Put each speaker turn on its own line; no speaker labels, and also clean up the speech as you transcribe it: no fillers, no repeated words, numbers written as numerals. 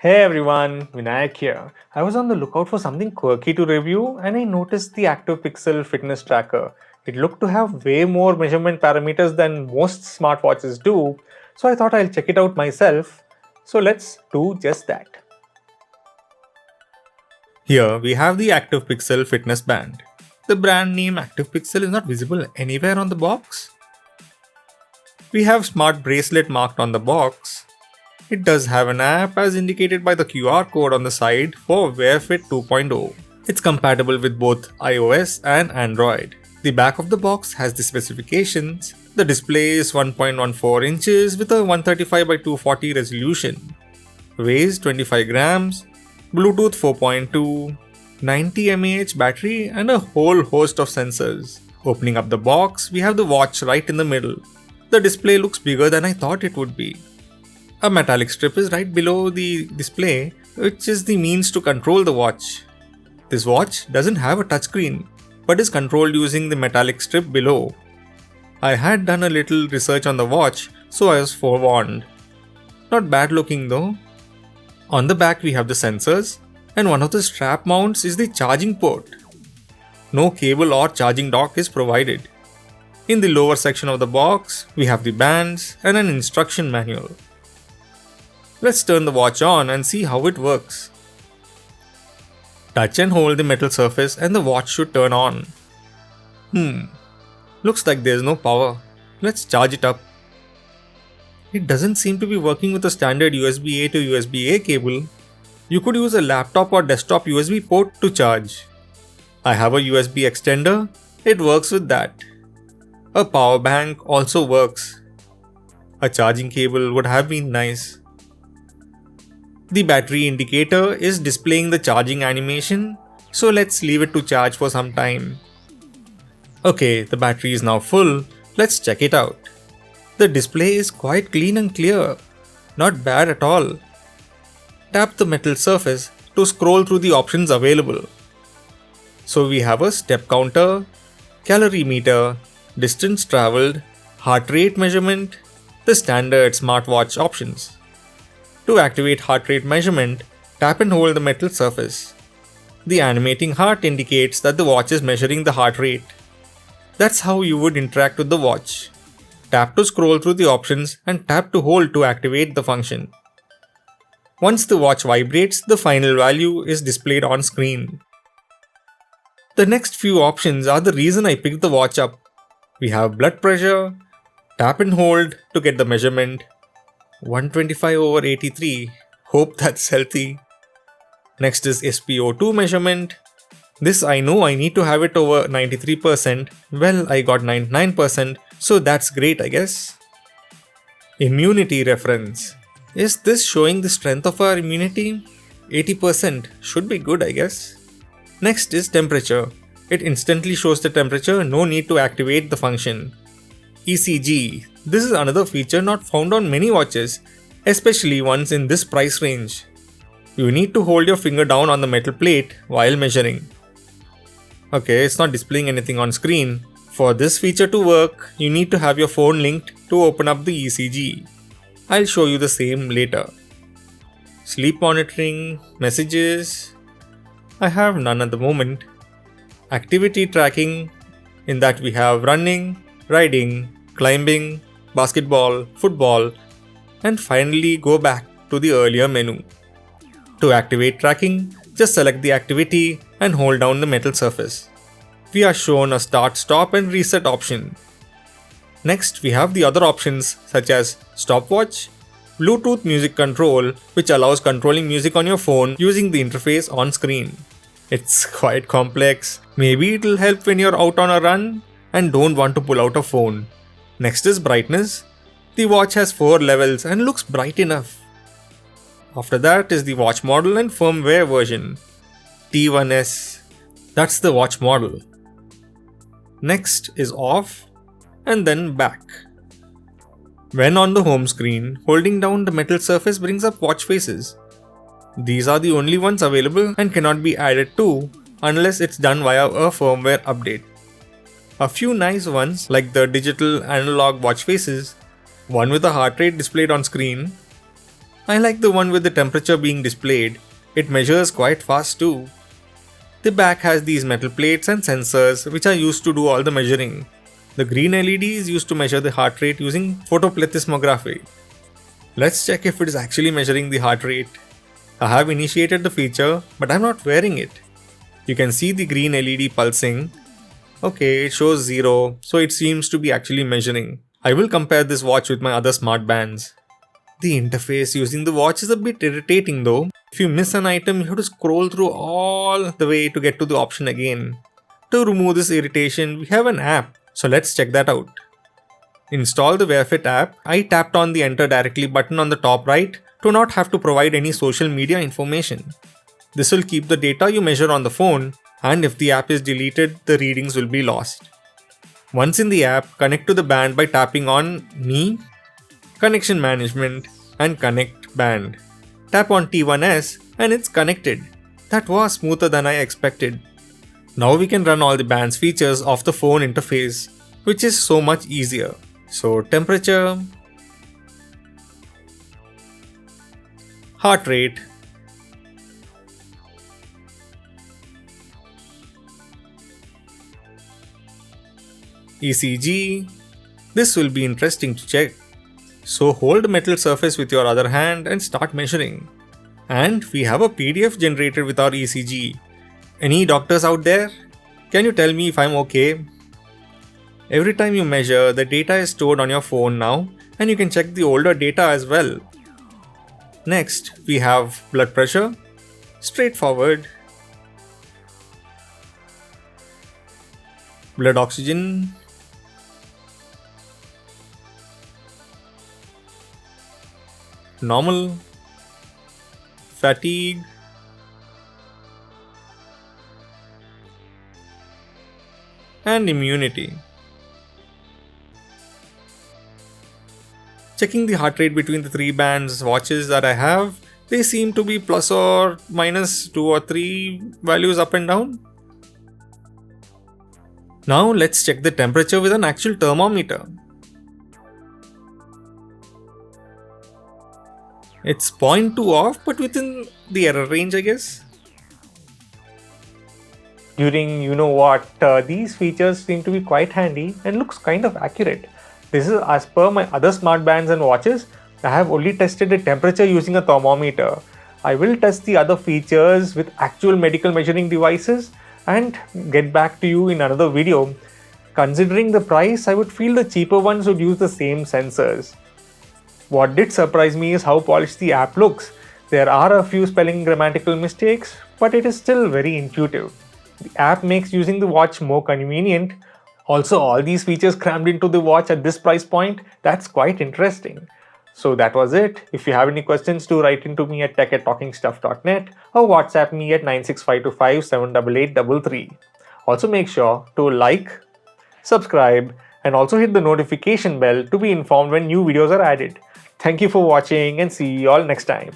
Hey everyone, Vinayak here. I was on the lookout for something quirky to review and I noticed the ActivePixel fitness tracker. It looked to have way more measurement parameters than most smartwatches do, so I thought I'll check it out myself. So let's do just that. Here we have the ActivePixel fitness band. The brand name ActivePixel is not visible anywhere on the box. We have smart bracelet marked on the box. It does have an app as indicated by the QR code on the side for Wear Fit 2.0. It's compatible with both iOS and Android. The back of the box has the specifications. The display is 1.14 inches with a 135 by 240 resolution. Weighs 25 grams, Bluetooth 4.2, 90 mAh battery and a whole host of sensors. Opening up the box, we have the watch right in the middle. The display looks bigger than I thought it would be. A metallic strip is right below the display, which is the means to control the watch. This watch doesn't have a touchscreen, but is controlled using the metallic strip below. I had done a little research on the watch, so I was forewarned. Not bad looking though. On the back we have the sensors, and one of the strap mounts is the charging port. No cable or charging dock is provided. In the lower section of the box, we have the bands and an instruction manual. Let's turn the watch on and see how it works. Touch and hold the metal surface and the watch should turn on. Looks like there's no power. Let's charge it up. It doesn't seem to be working with a standard USB-A to USB-A cable. You could use a laptop or desktop USB port to charge. I have a USB extender. It works with that. A power bank also works. A charging cable would have been nice. The battery indicator is displaying the charging animation, so let's leave it to charge for some time. Okay, the battery is now full. Let's check it out. The display is quite clean and clear. Not bad at all. Tap the metal surface to scroll through the options available. So we have a step counter, calorie meter, distance traveled, heart rate measurement, the standard smartwatch options. To activate heart rate measurement, tap and hold the metal surface. The animating heart indicates that the watch is measuring the heart rate. That's how you would interact with the watch. Tap to scroll through the options and tap to hold to activate the function. Once the watch vibrates, the final value is displayed on screen. The next few options are the reason I picked the watch up. We have blood pressure, tap and hold to get the measurement, 125/83, hope that's healthy. Next is SpO2 measurement. This I know I need to have it over 93%, well I got 99%, so that's great I guess. Immunity reference. Is this showing the strength of our immunity? 80% should be good I guess. Next is temperature. It instantly shows the temperature, no need to activate the function. ECG. This is another feature not found on many watches, especially ones in this price range. You need to hold your finger down on the metal plate while measuring. Okay, it's not displaying anything on screen. For this feature to work, you need to have your phone linked to open up the ECG. I'll show you the same later. Sleep monitoring, messages. I have none at the moment. Activity tracking, in that we have running, riding, climbing, basketball, football, and finally go back to the earlier menu. To activate tracking, just select the activity and hold down the metal surface. We are shown a start, stop and reset option. Next, we have the other options such as stopwatch, Bluetooth music control, which allows controlling music on your phone using the interface on screen. It's quite complex. Maybe it'll help when you're out on a run and don't want to pull out a phone. Next is brightness. The watch has 4 levels and looks bright enough. After that is the watch model and firmware version. T1S. That's the watch model. Next is off and then back. When on the home screen, holding down the metal surface brings up watch faces. These are the only ones available and cannot be added to unless it's done via a firmware update. A few nice ones like the digital analog watch faces, one with a heart rate displayed on screen, I like the one with the temperature being displayed. It measures quite fast too. The back has these metal plates and sensors which are used to do all the measuring. The green LED is used to measure the heart rate using photoplethysmography. Let's check if it is actually measuring the heart rate. I have initiated the feature, but I'm not wearing it. You can see the green LED pulsing. Okay, it shows 0, so it seems to be actually measuring. I will compare this watch with my other smart bands. The interface using the watch is a bit irritating though. If you miss an item, you have to scroll through all the way to get to the option again. To remove this irritation, we have an app, so let's check that out. Install the WearFit app. I tapped on the Enter Directly button on the top right to not have to provide any social media information. This will keep the data you measure on the phone, and if the app is deleted, the readings will be lost. Once in the app, connect to the band by tapping on Me, Connection Management, and Connect Band. Tap on T1S and it's connected. That was smoother than I expected. Now we can run all the band's features off the phone interface, which is so much easier. So temperature, heart rate, ECG. This will be interesting to check. So hold a metal surface with your other hand and start measuring. And we have a PDF generated with our ECG. Any doctors out there? Can you tell me if I'm okay? Every time you measure, the data is stored on your phone now, and you can check the older data as well. Next, we have blood pressure. Straightforward. Blood oxygen. Normal. Fatigue. And immunity. Checking the heart rate between the 3 bands watches that I have, they seem to be plus or minus 2 or 3 values up and down. Now let's check the temperature with an actual thermometer. It's 0.2 off, but within the error range, I guess. During these features seem to be quite handy and looks kind of accurate. This is as per my other smart bands and watches. I have only tested the temperature using a thermometer. I will test the other features with actual medical measuring devices and get back to you in another video. Considering the price, I would feel the cheaper ones would use the same sensors. What did surprise me is how polished the app looks. There are a few spelling grammatical mistakes, but it is still very intuitive. The app makes using the watch more convenient. Also, all these features crammed into the watch at this price point, that's quite interesting. So that was it. If you have any questions, do write into me at tech@talkingstuff.net or WhatsApp me at 96525 78833. Also make sure to like, subscribe, and also hit the notification bell to be informed when new videos are added. Thank you for watching and see you all next time.